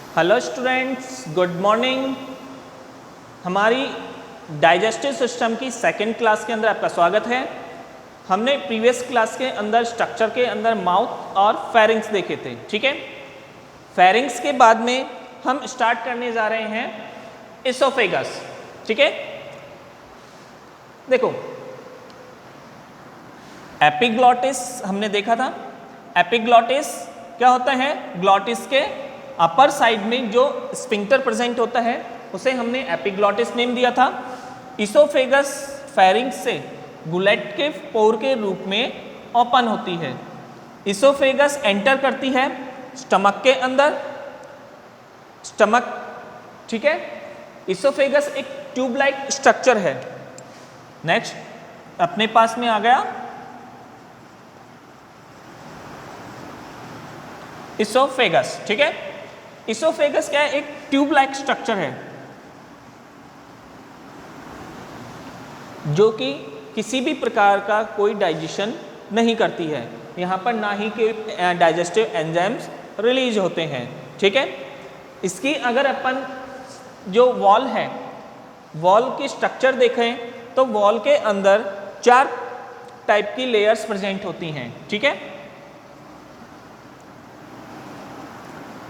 Hello students, good morning. हमारी digestive system की second class के अंदर आपका स्वागत है। हमने प्रीवियस क्लास के अंदर स्ट्रक्चर के अंदर माउथ और फेरिंग्स देखे थे, ठीक है। फेरिंग्स के बाद में हम स्टार्ट करने जा रहे हैं इसोफेगस, ठीक है। देखो, एपिग्लॉटिस हमने देखा था। एपिग्लॉटिस क्या होता है? ग्लॉटिस के अपर साइड में जो स्फिंक्टर प्रेजेंट होता है उसे हमने एपिग्लॉटिस नेम दिया था। इसोफेगस फेरिंग्स से गुलेट के पोर के रूप में ओपन होती है। इसोफेगस एंटर करती है स्टमक के अंदर, स्टमक, ठीक है। इसोफेगस एक ट्यूब लाइक स्ट्रक्चर है। नेक्स्ट अपने पास में आ गया इसोफेगस, ठीक है। इसोफेगस क्या है? एक ट्यूब लाइक स्ट्रक्चर है जो कि किसी भी प्रकार का कोई डाइजेशन नहीं करती है। यहाँ पर ना ही कोई डाइजेस्टिव एंजाइम्स रिलीज होते हैं, ठीक है। इसकी अगर अपन जो वॉल है, वॉल की स्ट्रक्चर देखें तो वॉल के अंदर 4 टाइप की लेयर्स प्रेजेंट होती हैं, ठीक है।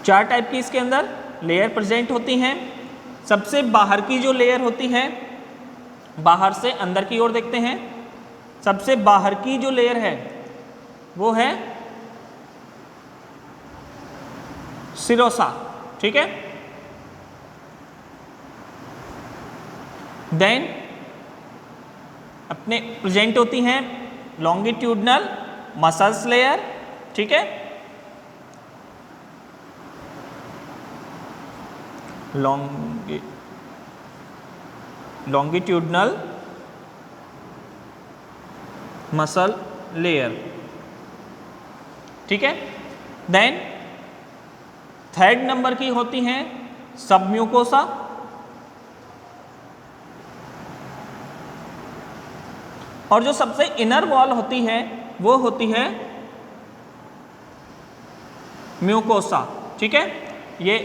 4 टाइप की इसके अंदर लेयर प्रेजेंट होती हैं। सबसे बाहर की जो लेयर होती है, बाहर से अंदर की ओर देखते हैं, सबसे बाहर की जो लेयर है वो है सिरोसा, ठीक है। देन अपने प्रेजेंट होती हैं लॉन्गिट्यूडनल मसल्स लेयर, ठीक है। लॉन्गिट्यूडनल मसल लेयर, ठीक है। देन थर्ड नंबर की होती हैं सबम्यूकोसा, और जो सबसे इनर वॉल होती है वो होती है म्यूकोसा, ठीक है। ये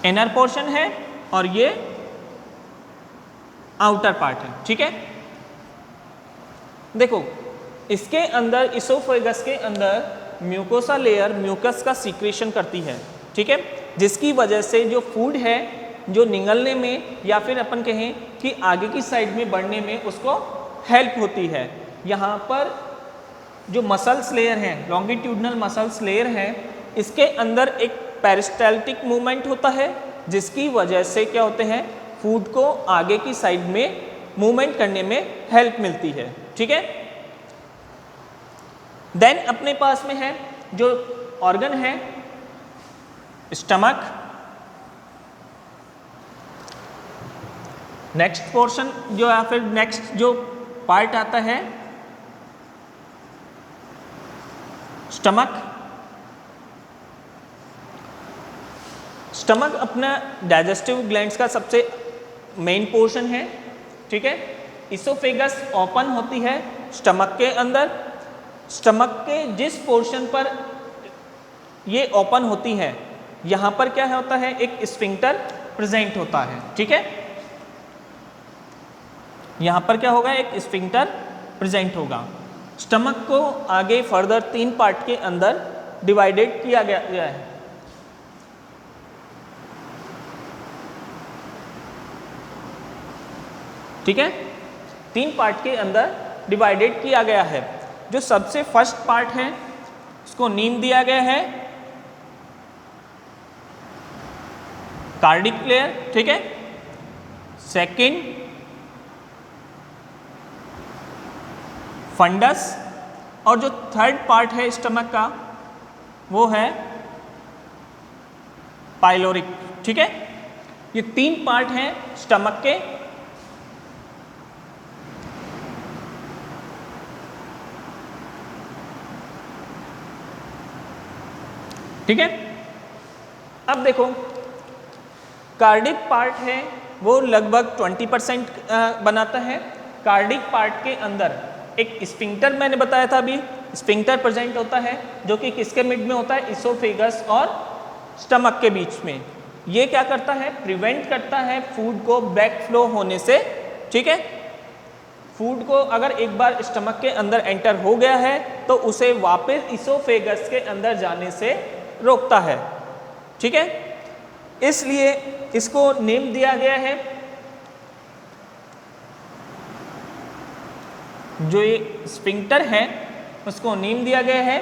इनर पोर्शन है और ये आउटर पार्ट है, ठीक है। देखो, इसके अंदर इसोफेगस के अंदर म्यूकोसा लेयर म्यूकस का सीक्रेशन करती है, ठीक है, जिसकी वजह से जो फूड है जो निगलने में या फिर अपन कहें कि आगे की साइड में बढ़ने में उसको हेल्प होती है। यहाँ पर जो मसल्स लेयर है, लॉन्गिट्यूडनल मसल्स लेयर है, इसके अंदर एक पेरिस्टाल्टिक मूवमेंट होता है जिसकी वजह से क्या होते हैं, फूड को आगे की साइड में मूवमेंट करने में हेल्प मिलती है, ठीक है। देन अपने पास में है जो ऑर्गन है स्टमक। नेक्स्ट पोर्शन जो या फिर नेक्स्ट जो पार्ट आता है स्टमक। स्टमक अपना डाइजेस्टिव ग्लैंड्स का सबसे मेन पोर्शन है, ठीक है। इसोफेगस ओपन होती है स्टमक के अंदर। स्टमक के जिस पोर्शन पर ये ओपन होती है यहाँ पर क्या होता है, एक स्फिंक्टर प्रेजेंट होता है, ठीक है। यहाँ पर क्या होगा, एक स्फिंक्टर प्रेजेंट होगा। स्टमक को आगे फर्दर 3 पार्ट के अंदर डिवाइडेड किया गया है। ठीक है, 3 पार्ट के अंदर डिवाइडेड किया गया है। जो सबसे फर्स्ट पार्ट है उसको नेम दिया गया है कार्डिक लेयर, ठीक है। सेकंड फंडस, और जो थर्ड पार्ट है स्टमक का वो है पाइलोरिक, ठीक है। ये 3 पार्ट हैं स्टमक के। ठीक है, अब देखो कार्डिक पार्ट है वो लगभग 20% बनाता है। कार्डिक पार्ट के अंदर एक स्फिंक्टर मैंने बताया था अभी, स्फिंक्टर प्रेजेंट होता है जो कि किसके मिड में होता है, इसोफेगस और स्टमक के बीच में। ये क्या करता है, प्रिवेंट करता है फूड को बैक फ्लो होने से, ठीक है। फूड को अगर एक बार स्टमक के अंदर एंटर हो गया है तो उसे वापस इसोफेगस के अंदर जाने से रोकता है, ठीक है। इसलिए इसको नेम दिया गया है, जो ये स्फिंक्टर है उसको नेम दिया गया है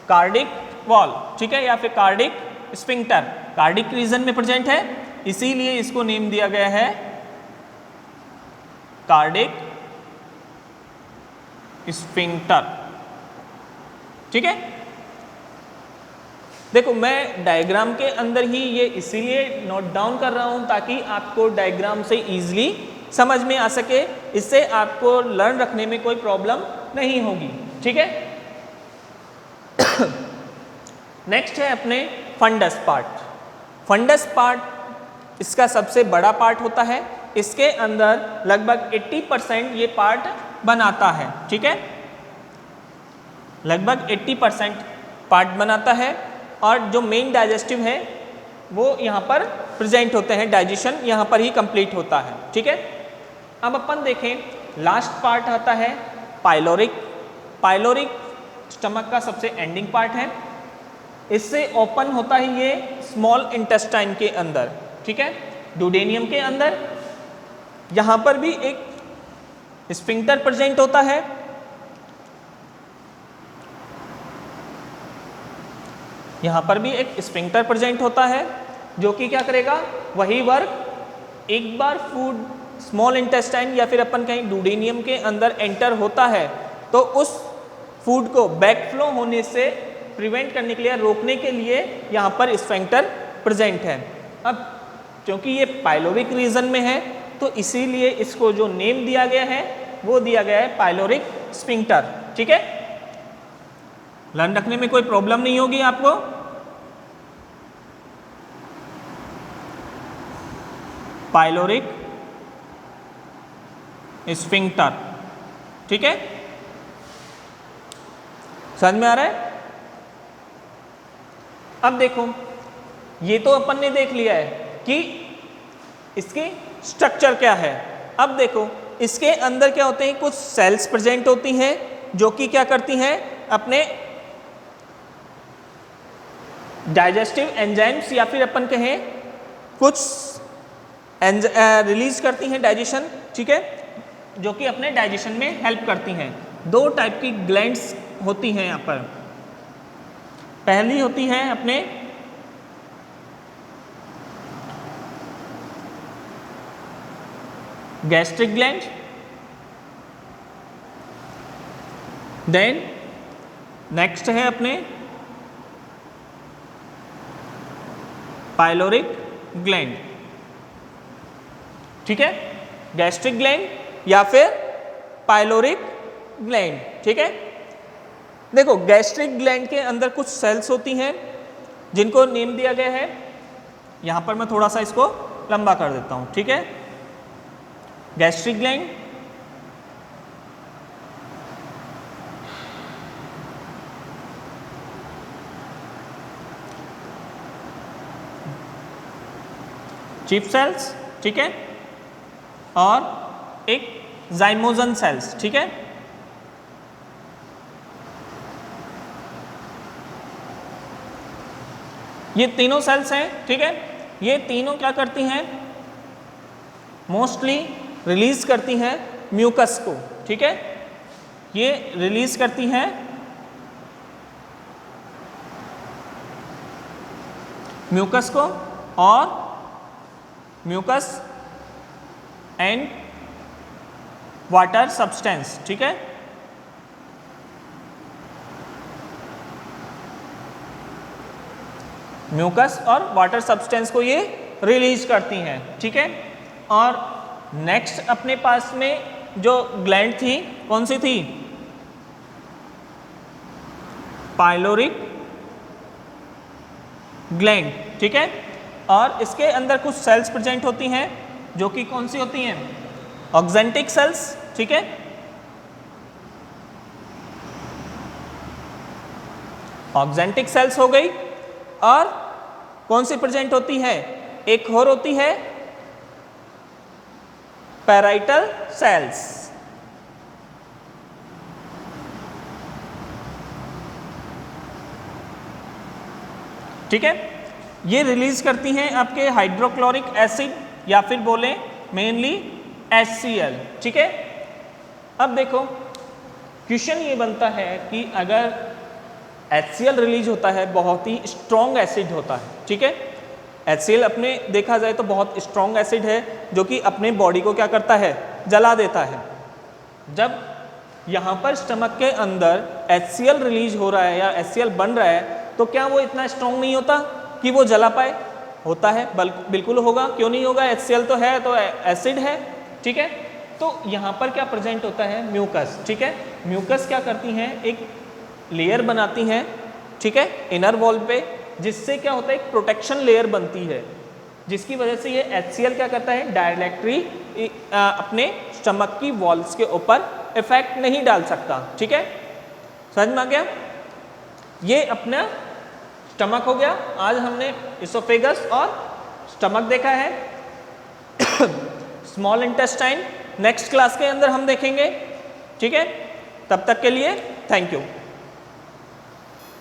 कार्डिक वॉल, ठीक है, या फिर कार्डिक स्फिंक्टर। कार्डिक रीजन में प्रेजेंट है इसीलिए इसको नेम दिया गया है कार्डिक स्फिंक्टर, ठीक है। देखो मैं डायग्राम के अंदर ही ये इसीलिए नोट डाउन कर रहा हूं ताकि आपको डायग्राम से इजीली समझ में आ सके, इससे आपको लर्न रखने में कोई प्रॉब्लम नहीं होगी, ठीक है। नेक्स्ट है अपने फंडस पार्ट। फंडस पार्ट इसका सबसे बड़ा पार्ट होता है, इसके अंदर लगभग 80% ये पार्ट बनाता है, ठीक है, लगभग 80% पार्ट बनाता है। और जो मेन डाइजेस्टिव है वो यहाँ पर प्रेजेंट होते हैं, डाइजेशन यहाँ पर ही कंप्लीट होता है, ठीक है। अब अपन देखें लास्ट पार्ट आता है पाइलोरिक। पाइलोरिक स्टमक का सबसे एंडिंग पार्ट है, इससे ओपन होता है ये स्मॉल इंटेस्टाइन के अंदर, ठीक है, डुडेनियम के अंदर। यहाँ पर भी एक स्फिंक्टर प्रेजेंट होता है, यहाँ पर भी एक स्फिंक्टर प्रेजेंट होता है जो कि क्या करेगा, वही वर्क एक बार फूड स्मॉल इंटेस्टाइन या फिर अपन कहीं डुडेनियम के अंदर एंटर होता है तो उस फूड को बैक फ्लो होने से प्रिवेंट करने के लिए, रोकने के लिए यहाँ पर स्फिंक्टर प्रेजेंट है। अब क्योंकि ये पाइलोरिक रीजन में है तो इसीलिए इसको जो नेम दिया गया है वो दिया गया है पाइलोरिक स्फिंक्टर, ठीक है। लर्न रखने में कोई प्रॉब्लम नहीं होगी आपको। पाइलोरिक स्फिंक्टर, ठीक है, समझ में आ रहा है। अब देखो ये तो अपन ने देख लिया है कि इसकी स्ट्रक्चर क्या है। अब देखो इसके अंदर क्या होते हैं, कुछ सेल्स प्रेजेंट होती हैं जो कि क्या करती हैं, अपने डाइजेस्टिव एंजाइम्स या फिर अपन कहें कुछ रिलीज करती हैं डाइजेशन, ठीक है, जो कि अपने डाइजेशन में हेल्प करती हैं। दो टाइप की ग्लैंड्स होती हैं यहाँ पर। पहली होती है अपने गैस्ट्रिक ग्लैंड, देन नेक्स्ट है अपने पाइलोरिक ग्लैंड, ठीक है, गैस्ट्रिक ग्लैंड या फिर पाइलोरिक ग्लैंड, ठीक है। देखो गैस्ट्रिक ग्लैंड के अंदर कुछ सेल्स होती हैं जिनको नेम दिया गया है, यहाँ पर मैं थोड़ा सा इसको लंबा कर देता हूँ, ठीक है। गैस्ट्रिक ग्लैंड, चीफ सेल्स, ठीक है, और एक जाइमोजन सेल्स, ठीक है। ये तीनों सेल्स हैं, ठीक है। ये तीनों क्या करती हैं, मोस्टली रिलीज करती हैं म्यूकस को, ठीक है। ये रिलीज करती हैं म्यूकस को और म्यूकस एंड वाटर सब्सटेंस, ठीक है। म्यूकस और वाटर सब्सटेंस को ये रिलीज करती हैं, ठीक है। और नेक्स्ट अपने पास में जो ग्लैंड थी कौन सी थी, पाइलोरिक ग्लैंड, ठीक है। और इसके अंदर कुछ सेल्स प्रेजेंट होती हैं जो कि कौन सी होती हैं, ऑक्जेंटिक सेल्स, ठीक है, ऑक्जेंटिक सेल्स हो गई, और कौन सी प्रेजेंट होती है, एक और होती है पैराइटल सेल्स। ठीक है, ये रिलीज करती हैं आपके हाइड्रोक्लोरिक एसिड या फिर बोले मेनली HCl। ठीक है, अब देखो क्वेश्चन ये बनता है कि अगर HCl रिलीज होता है, बहुत ही स्ट्रॉन्ग एसिड होता है। ठीक है, HCl अपने देखा जाए तो बहुत स्ट्रॉन्ग एसिड है जो कि अपने बॉडी को क्या करता है, जला देता है। जब यहाँ पर स्टमक के अंदर HCl रिलीज हो रहा है या HCl बन रहा है, तो क्या वो इतना स्ट्रॉन्ग नहीं होता कि वो जला पाए? होता है, बिल्कुल होगा, क्यों नहीं होगा, HCl तो है, तो एसिड है। ठीक है, तो यहाँ पर क्या प्रेजेंट होता है, म्यूकस। ठीक है, म्यूकस क्या करती हैं, एक लेयर बनाती हैं, ठीक है, इनर वॉल पे, जिससे क्या होता है, एक प्रोटेक्शन लेयर बनती है, जिसकी वजह से ये HCl क्या करता है, डायरेक्टली अपने स्टमक की वॉल्स के ऊपर इफेक्ट नहीं डाल सकता। ठीक है, समझ में आ गया? ये अपना स्टमक हो गया। आज हमने इसोफेगस और स्टमक देखा है। स्मॉल इंटेस्टाइन नेक्स्ट क्लास के अंदर हम देखेंगे। ठीक है, तब तक के लिए थैंक यू।